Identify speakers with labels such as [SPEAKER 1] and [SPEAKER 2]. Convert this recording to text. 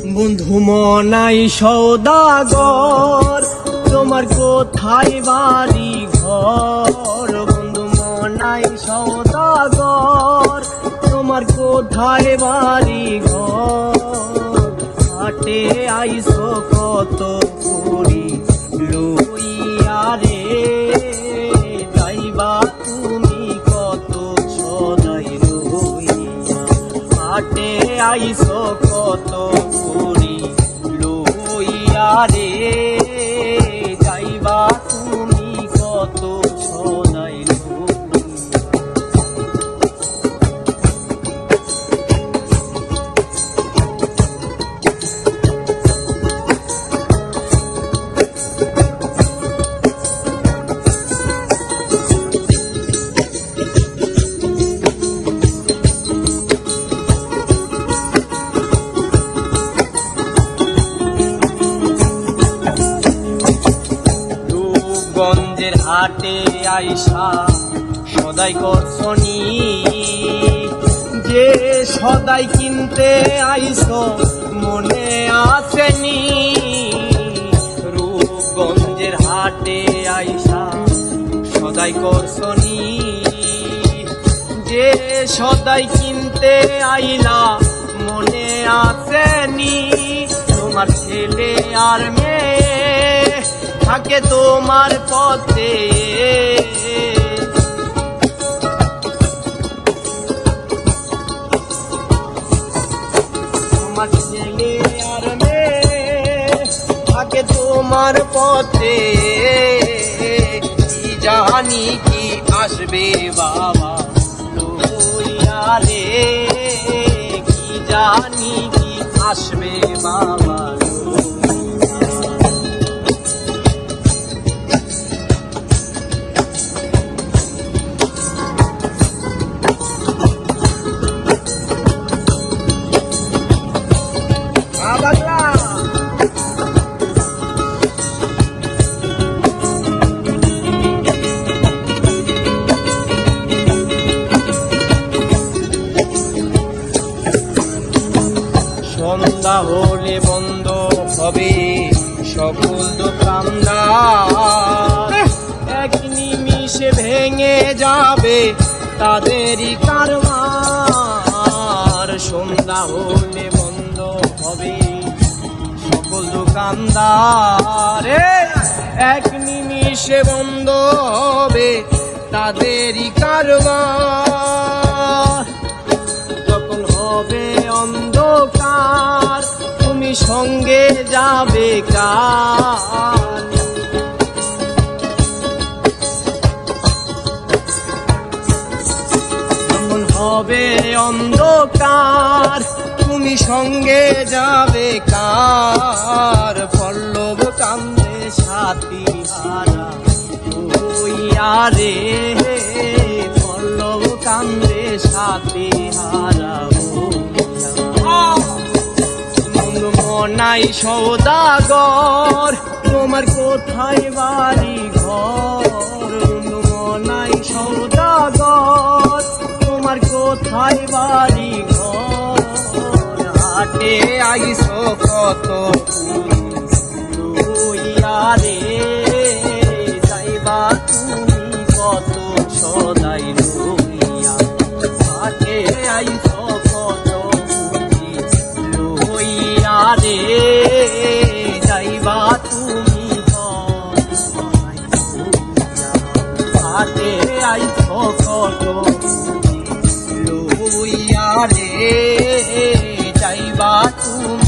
[SPEAKER 1] বন্ধু মনাই সওদাগর, তোমার কোথায় বাড়ি ঘর? বন্ধু মনাই সওদাগর, তোমার কোথায় বাড়ি ঘর? হাটে আইসো কত করি লইয়া রে, যাইবা তুমি কত সদাই লইয়া। হাটে আইসো কত করি লইয়া রে, যাইবা তুমি কত সদাই লইয়া। গঞ্জের হাটে আইসা সদাই করছনি, যে সদাই কিনতে আইসো মনে আসেনি? রূপগঞ্জের হাটে আইসা সদাই করছনি, যে সদাই কিনতে আইলা মনে আসেনি? তোমার ছেলে আর মেয়ে থাকে তোমার পথে, তোমার ছেলে আর মেয়ে থাকে তোমার পথে। কি জানি কি আসবে বাবা লইয়া রে, কি জানি কি আসবে বাবা। সন্ধ্যা হলে বন্ধ হবে সকল দোকানদার, এক নিমিষে ভেঙে যাবে তাদেরই কারবার। সন্ধ্যা হলে বন্ধ হবে সকল দোকানদার, এক নিমিষে বন্ধ হবে তাদেরই কারবার। যখন হবে অন্ধকার তুমি সঙ্গে যাবে কার? যখন হবে অন্ধকার তুমি সঙ্গে যাবে কার? পল্লব কান্দে সাথী হারা হইয়া রে, পল্লব কান্দে সাথী হারা হইয়া। বন্ধু মনাই সওদাগর, তোমার কোথায় বাড়ি ঘর? বন্ধু মনাই সওদাগর, তোমার কোথায় বাড়ি ঘর? হাটে আইসো কত লইয়া রে, যাইবা তুমি কত সদাই লইয়া। হাটে আইসো কত লইয়া রে, যাইবা তুমি কত সদাই লইয়া। হাটে আইসো কত লইয়া রে, যাইবা তুমি